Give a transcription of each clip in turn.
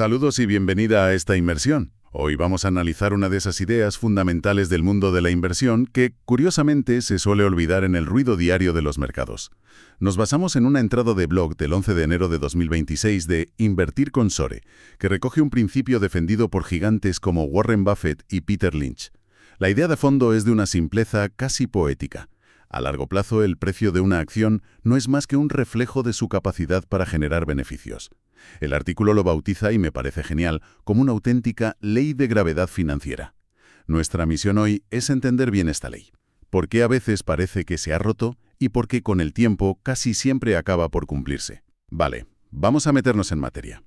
Saludos y bienvenida a esta inmersión. Hoy vamos a analizar una de esas ideas fundamentales del mundo de la inversión que, curiosamente, se suele olvidar en el ruido diario de los mercados. Nos basamos en una entrada de blog del 11 de enero de 2026 de Invertir con Sore, que recoge un principio defendido por gigantes como Warren Buffett y Peter Lynch. La idea de fondo es de una simpleza casi poética. A largo plazo, el precio de una acción no es más que un reflejo de su capacidad para generar beneficios. El artículo lo bautiza, y me parece genial, como una auténtica ley de gravedad financiera. Nuestra misión hoy es entender bien esta ley. ¿Por qué a veces parece que se ha roto y por qué con el tiempo casi siempre acaba por cumplirse? Vale, vamos a meternos en materia.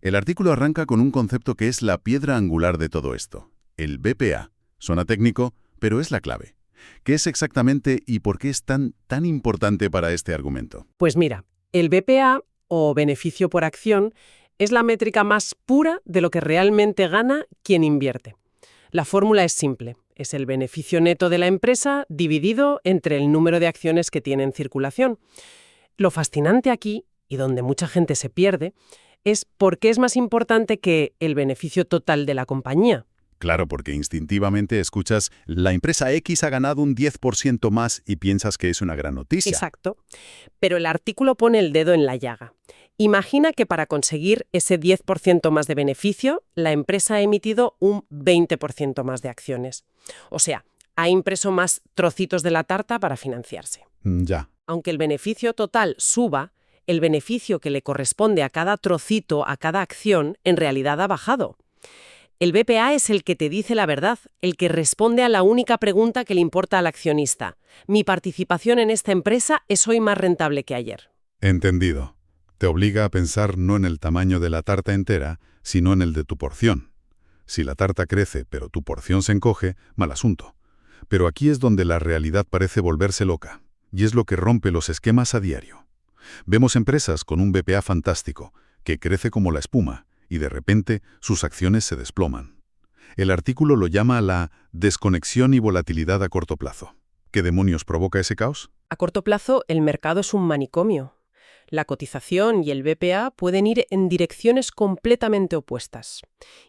El artículo arranca con un concepto que es la piedra angular de todo esto, el BPA. Suena técnico, pero es la clave. ¿Qué es exactamente y por qué es tan importante para este argumento? Pues mira, el BPA, o beneficio por acción, es la métrica más pura de lo que realmente gana quien invierte. La fórmula es simple, es el beneficio neto de la empresa dividido entre el número de acciones que tiene en circulación. Lo fascinante aquí, y donde mucha gente se pierde, es por qué es más importante que el beneficio total de la compañía. Claro, porque instintivamente escuchas, la empresa X ha ganado un 10% más y piensas que es una gran noticia. Exacto. Pero el artículo pone el dedo en la llaga. Imagina que para conseguir ese 10% más de beneficio, la empresa ha emitido un 20% más de acciones. O sea, ha impreso más trocitos de la tarta para financiarse. Ya. Aunque el beneficio total suba, el beneficio que le corresponde a cada trocito, a cada acción, en realidad ha bajado. El BPA es el que te dice la verdad, el que responde a la única pregunta que le importa al accionista. Mi participación en esta empresa es hoy más rentable que ayer. Entendido. Te obliga a pensar no en el tamaño de la tarta entera, sino en el de tu porción. Si la tarta crece, pero tu porción se encoge, mal asunto. Pero aquí es donde la realidad parece volverse loca, y es lo que rompe los esquemas a diario. Vemos empresas con un BPA fantástico, que crece como la espuma, y de repente sus acciones se desploman. El artículo lo llama la desconexión y volatilidad a corto plazo. ¿Qué demonios provoca ese caos? A corto plazo, el mercado es un manicomio. La cotización y el BPA pueden ir en direcciones completamente opuestas.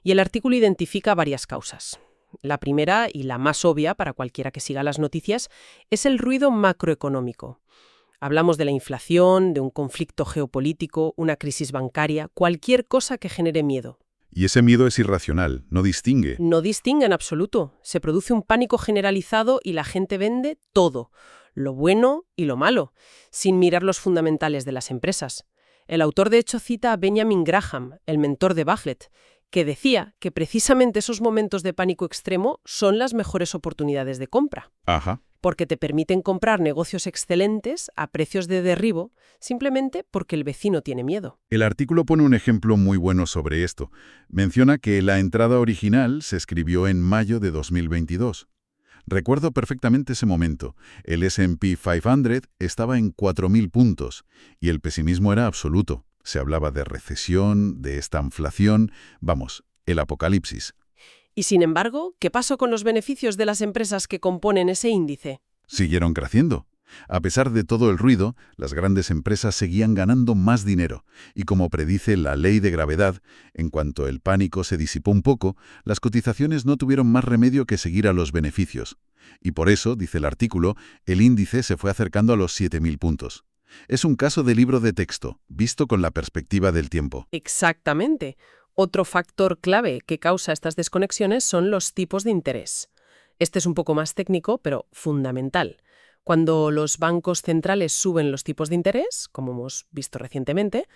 Y el artículo identifica varias causas. La primera, y la más obvia para cualquiera que siga las noticias, es el ruido macroeconómico. Hablamos de la inflación, de un conflicto geopolítico, una crisis bancaria, cualquier cosa que genere miedo. Y ese miedo es irracional, no distingue. No distingue en absoluto. Se produce un pánico generalizado y la gente vende todo, lo bueno y lo malo, sin mirar los fundamentales de las empresas. El autor de hecho cita a Benjamin Graham, el mentor de Buffett, que decía que precisamente esos momentos de pánico extremo son las mejores oportunidades de compra. Ajá. Porque te permiten comprar negocios excelentes a precios de derribo simplemente porque el vecino tiene miedo. El artículo pone un ejemplo muy bueno sobre esto. Menciona que la entrada original se escribió en mayo de 2022. Recuerdo perfectamente ese momento. El S&P 500 estaba en 4.000 puntos y el pesimismo era absoluto. Se hablaba de recesión, de estanflación, vamos, el apocalipsis. Y sin embargo, ¿qué pasó con los beneficios de las empresas que componen ese índice? Siguieron creciendo. A pesar de todo el ruido, las grandes empresas seguían ganando más dinero, y como predice la ley de gravedad, en cuanto el pánico se disipó un poco, las cotizaciones no tuvieron más remedio que seguir a los beneficios. Y por eso, dice el artículo, el índice se fue acercando a los 7.000 puntos. Es un caso de libro de texto, visto con la perspectiva del tiempo. Exactamente. Otro factor clave que causa estas desconexiones son los tipos de interés. Este es un poco más técnico, pero fundamental. Cuando los bancos centrales suben los tipos de interés, como hemos visto recientemente,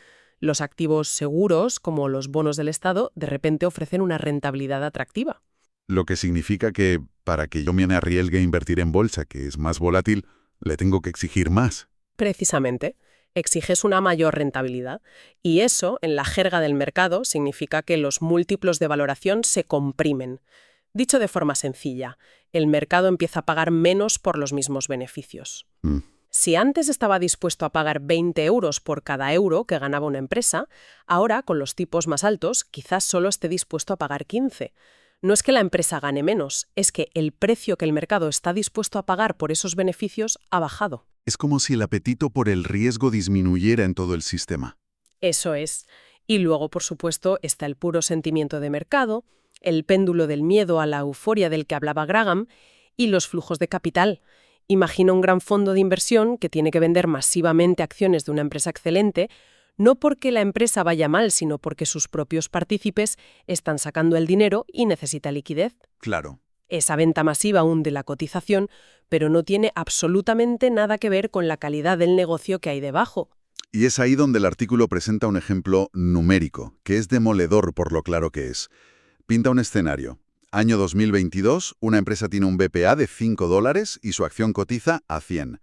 los activos seguros, como los bonos del Estado, de repente ofrecen una rentabilidad atractiva. Lo que significa que, para que yo me arriesgue a invertir en bolsa, que es más volátil, le tengo que exigir más. Precisamente, exiges una mayor rentabilidad. Y eso, en la jerga del mercado, significa que los múltiplos de valoración se comprimen. Dicho de forma sencilla, el mercado empieza a pagar menos por los mismos beneficios. Si antes estaba dispuesto a pagar 20 euros por cada euro que ganaba una empresa, ahora, con los tipos más altos, quizás solo esté dispuesto a pagar 15. No es que la empresa gane menos, es que el precio que el mercado está dispuesto a pagar por esos beneficios ha bajado. Es como si el apetito por el riesgo disminuyera en todo el sistema. Eso es. Y luego, por supuesto, está el puro sentimiento de mercado, el péndulo del miedo a la euforia del que hablaba Graham y los flujos de capital. Imagina un gran fondo de inversión que tiene que vender masivamente acciones de una empresa excelente, no porque la empresa vaya mal, sino porque sus propios partícipes están sacando el dinero y necesita liquidez. Claro. Esa venta masiva hunde la cotización, pero no tiene absolutamente nada que ver con la calidad del negocio que hay debajo. Y es ahí donde el artículo presenta un ejemplo numérico, que es demoledor por lo claro que es. Pinta un escenario. Año 2022, una empresa tiene un BPA de $5 y su acción cotiza a 100.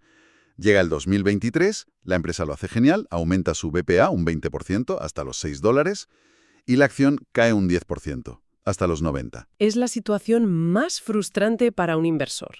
Llega el 2023, la empresa lo hace genial, aumenta su BPA un 20% hasta los $6 y la acción cae un 10%, hasta los 90. Es la situación más frustrante para un inversor.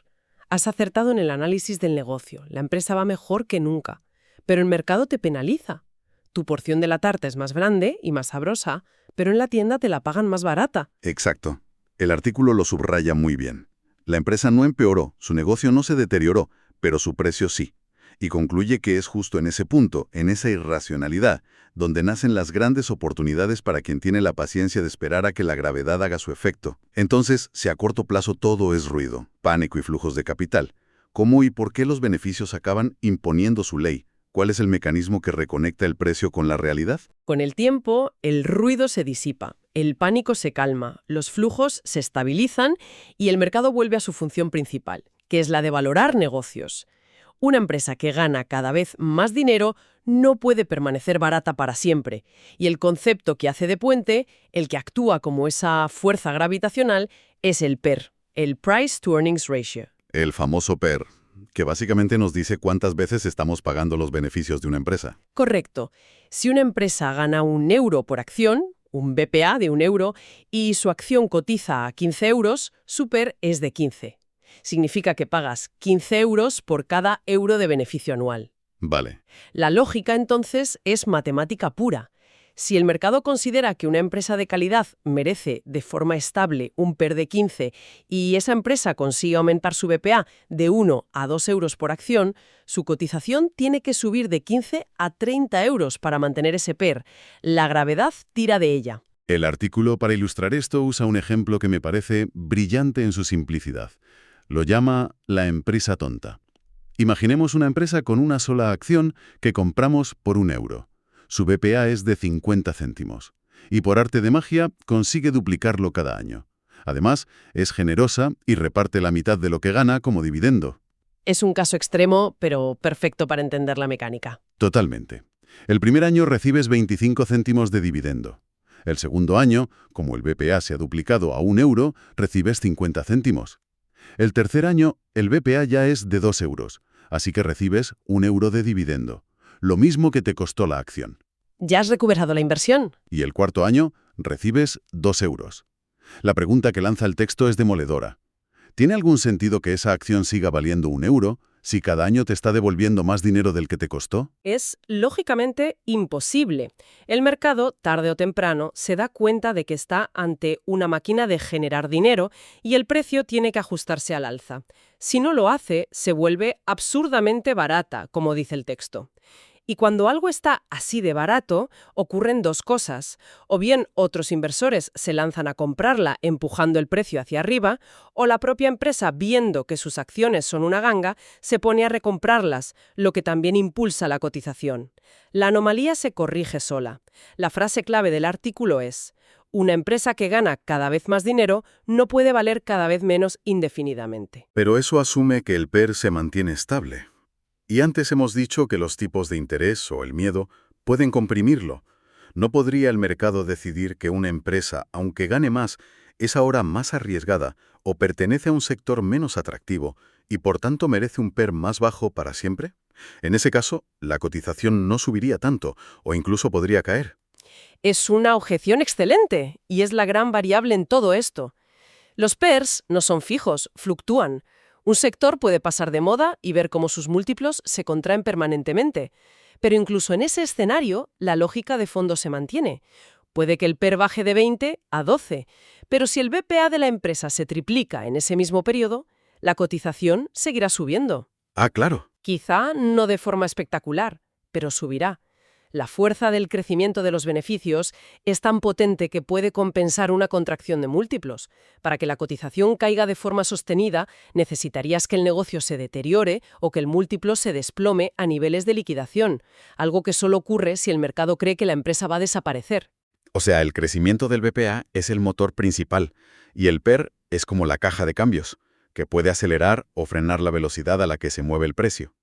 Has acertado en el análisis del negocio, la empresa va mejor que nunca, pero el mercado te penaliza. Tu porción de la tarta es más grande y más sabrosa, pero en la tienda te la pagan más barata. Exacto. El artículo lo subraya muy bien. La empresa no empeoró, su negocio no se deterioró, pero su precio sí. Y concluye que es justo en ese punto, en esa irracionalidad, donde nacen las grandes oportunidades para quien tiene la paciencia de esperar a que la gravedad haga su efecto. Entonces, si a corto plazo todo es ruido, pánico y flujos de capital, ¿cómo y por qué los beneficios acaban imponiendo su ley? ¿Cuál es el mecanismo que reconecta el precio con la realidad? Con el tiempo, el ruido se disipa, el pánico se calma, los flujos se estabilizan y el mercado vuelve a su función principal, que es la de valorar negocios. Una empresa que gana cada vez más dinero no puede permanecer barata para siempre, y el concepto que hace de puente, el que actúa como esa fuerza gravitacional, es el PER, el Price to Earnings Ratio. El famoso PER, que básicamente nos dice cuántas veces estamos pagando los beneficios de una empresa. Correcto. Si una empresa gana €1 por acción, un BPA de €1, y su acción cotiza a 15 euros, su PER es de 15. Significa que pagas 15 euros por cada euro de beneficio anual. Vale. La lógica, entonces, es matemática pura. Si el mercado considera que una empresa de calidad merece de forma estable un PER de 15 y esa empresa consigue aumentar su BPA de 1 a 2 euros por acción, su cotización tiene que subir de 15 a 30 euros para mantener ese PER. La gravedad tira de ella. El artículo para ilustrar esto usa un ejemplo que me parece brillante en su simplicidad. Lo llama la empresa tonta. Imaginemos una empresa con una sola acción que compramos por €1. Su BPA es de 50 céntimos. Y por arte de magia consigue duplicarlo cada año. Además, es generosa y reparte la mitad de lo que gana como dividendo. Es un caso extremo, pero perfecto para entender la mecánica. Totalmente. El primer año recibes 25 céntimos de dividendo. El segundo año, como el BPA se ha duplicado a €1, recibes 50 céntimos. El tercer año, el BPA ya es de 2 euros, así que recibes €1 de dividendo, lo mismo que te costó la acción. ¿Ya has recuperado la inversión? Y el cuarto año, recibes 2 euros. La pregunta que lanza el texto es demoledora. ¿Tiene algún sentido que esa acción siga valiendo €1 si cada año te está devolviendo más dinero del que te costó? Es lógicamente imposible. El mercado, tarde o temprano, se da cuenta de que está ante una máquina de generar dinero y el precio tiene que ajustarse al alza. Si no lo hace, se vuelve absurdamente barata, como dice el texto. Y cuando algo está así de barato, ocurren dos cosas. O bien otros inversores se lanzan a comprarla empujando el precio hacia arriba, o la propia empresa, viendo que sus acciones son una ganga, se pone a recomprarlas, lo que también impulsa la cotización. La anomalía se corrige sola. La frase clave del artículo es: una empresa que gana cada vez más dinero no puede valer cada vez menos indefinidamente. Pero eso asume que el PER se mantiene estable. Y antes hemos dicho que los tipos de interés o el miedo pueden comprimirlo. ¿No podría el mercado decidir que una empresa, aunque gane más, es ahora más arriesgada o pertenece a un sector menos atractivo y por tanto merece un PER más bajo para siempre? En ese caso, la cotización no subiría tanto o incluso podría caer. Es una objeción excelente y es la gran variable en todo esto. Los PERs no son fijos, fluctúan. Un sector puede pasar de moda y ver cómo sus múltiplos se contraen permanentemente. Pero incluso en ese escenario, la lógica de fondo se mantiene. Puede que el PER baje de 20 a 12, pero si el BPA de la empresa se triplica en ese mismo periodo, la cotización seguirá subiendo. Ah, claro. Quizá no de forma espectacular, pero subirá. La fuerza del crecimiento de los beneficios es tan potente que puede compensar una contracción de múltiplos. Para que la cotización caiga de forma sostenida, necesitarías que el negocio se deteriore o que el múltiplo se desplome a niveles de liquidación, algo que solo ocurre si el mercado cree que la empresa va a desaparecer. O sea, el crecimiento del BPA es el motor principal y el PER es como la caja de cambios, que puede acelerar o frenar la velocidad a la que se mueve el precio.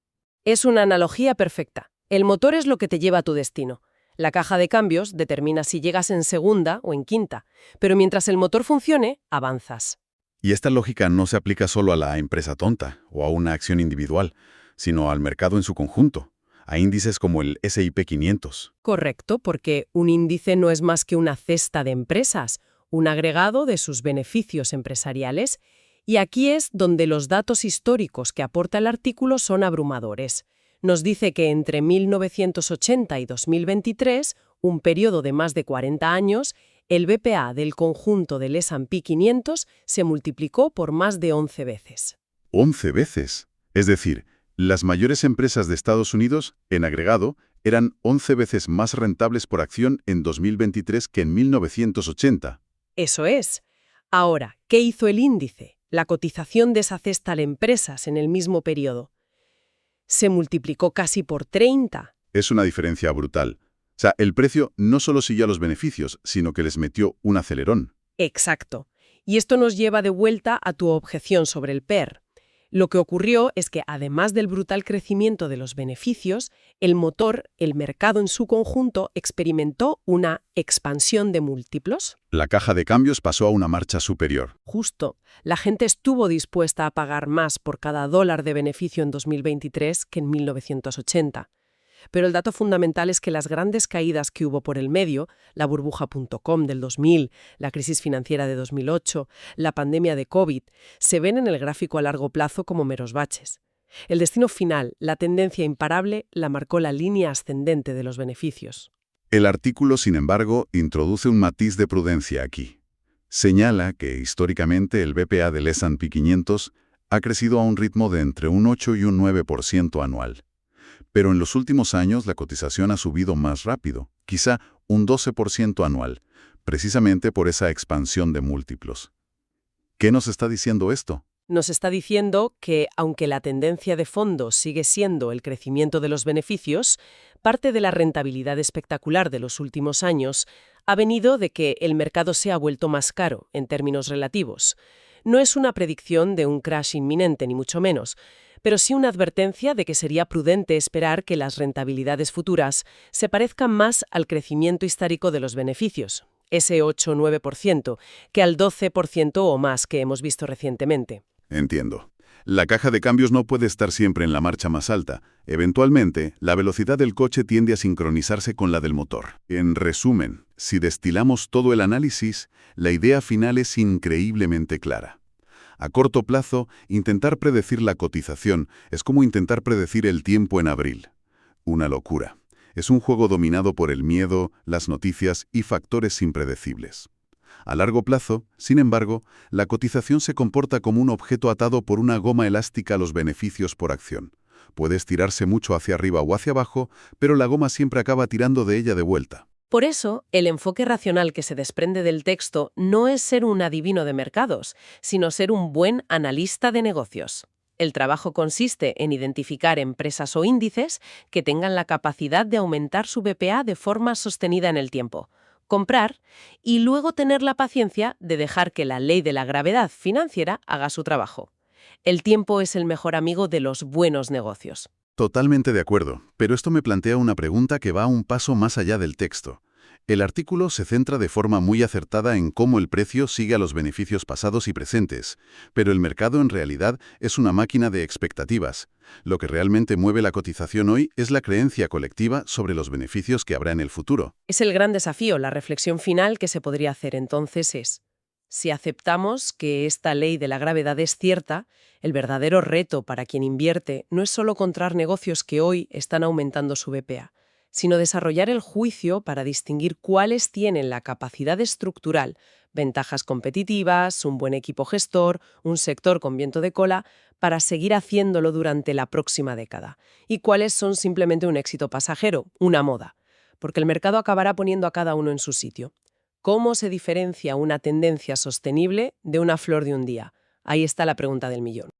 Es una analogía perfecta. El motor es lo que te lleva a tu destino. La caja de cambios determina si llegas en segunda o en quinta, pero mientras el motor funcione, avanzas. Y esta lógica no se aplica solo a la empresa tonta o a una acción individual, sino al mercado en su conjunto, a índices como el S&P 500. Correcto, porque un índice no es más que una cesta de empresas, un agregado de sus beneficios empresariales, y aquí es donde los datos históricos que aporta el artículo son abrumadores. Nos dice que entre 1980 y 2023, un periodo de más de 40 años, el BPA del conjunto del S&P 500 se multiplicó por más de 11 veces. 11 veces. Es decir, las mayores empresas de Estados Unidos, en agregado, eran 11 veces más rentables por acción en 2023 que en 1980. Eso es. Ahora, ¿qué hizo el índice? La cotización de esa cesta de empresas en el mismo periodo. Se multiplicó casi por 30. Es una diferencia brutal. O sea, el precio no solo siguió a los beneficios, sino que les metió un acelerón. Exacto. Y esto nos lleva de vuelta a tu objeción sobre el PER. Lo que ocurrió es que, además del brutal crecimiento de los beneficios, el motor, el mercado en su conjunto, experimentó una expansión de múltiplos. La caja de cambios pasó a una marcha superior. Justo. La gente estuvo dispuesta a pagar más por cada dólar de beneficio en 2023 que en 1980. Pero el dato fundamental es que las grandes caídas que hubo por el medio, la burbuja.com del 2000, la crisis financiera de 2008, la pandemia de COVID, se ven en el gráfico a largo plazo como meros baches. El destino final, la tendencia imparable, la marcó la línea ascendente de los beneficios. El artículo, sin embargo, introduce un matiz de prudencia aquí. Señala que, históricamente, el BPA del S&P 500 ha crecido a un ritmo de entre un 8 y un 9% anual. Pero en los últimos años la cotización ha subido más rápido, quizá un 12% anual, precisamente por esa expansión de múltiplos. ¿Qué nos está diciendo esto? Nos está diciendo que, aunque la tendencia de fondo sigue siendo el crecimiento de los beneficios, parte de la rentabilidad espectacular de los últimos años ha venido de que el mercado se ha vuelto más caro en términos relativos. No es una predicción de un crash inminente, ni mucho menos, pero sí una advertencia de que sería prudente esperar que las rentabilidades futuras se parezcan más al crecimiento histórico de los beneficios, ese 8-9%, que al 12% o más que hemos visto recientemente. Entiendo. La caja de cambios no puede estar siempre en la marcha más alta. Eventualmente, la velocidad del coche tiende a sincronizarse con la del motor. En resumen, si destilamos todo el análisis, la idea final es increíblemente clara. A corto plazo, intentar predecir la cotización es como intentar predecir el tiempo en abril. Una locura. Es un juego dominado por el miedo, las noticias y factores impredecibles. A largo plazo, sin embargo, la cotización se comporta como un objeto atado por una goma elástica a los beneficios por acción. Puede estirarse mucho hacia arriba o hacia abajo, pero la goma siempre acaba tirando de ella de vuelta. Por eso, el enfoque racional que se desprende del texto no es ser un adivino de mercados, sino ser un buen analista de negocios. El trabajo consiste en identificar empresas o índices que tengan la capacidad de aumentar su BPA de forma sostenida en el tiempo, comprar y luego tener la paciencia de dejar que la ley de la gravedad financiera haga su trabajo. El tiempo es el mejor amigo de los buenos negocios. Totalmente de acuerdo, pero esto me plantea una pregunta que va un paso más allá del texto. El artículo se centra de forma muy acertada en cómo el precio sigue a los beneficios pasados y presentes, pero el mercado en realidad es una máquina de expectativas. Lo que realmente mueve la cotización hoy es la creencia colectiva sobre los beneficios que habrá en el futuro. Es el gran desafío. La reflexión final que se podría hacer entonces es: si aceptamos que esta ley de la gravedad es cierta, el verdadero reto para quien invierte no es solo encontrar negocios que hoy están aumentando su BPA, sino desarrollar el juicio para distinguir cuáles tienen la capacidad estructural, ventajas competitivas, un buen equipo gestor, un sector con viento de cola, para seguir haciéndolo durante la próxima década, y cuáles son simplemente un éxito pasajero, una moda. porque el mercado acabará poniendo a cada uno en su sitio. ¿Cómo se diferencia una tendencia sostenible de una flor de un día? Ahí está la pregunta del millón.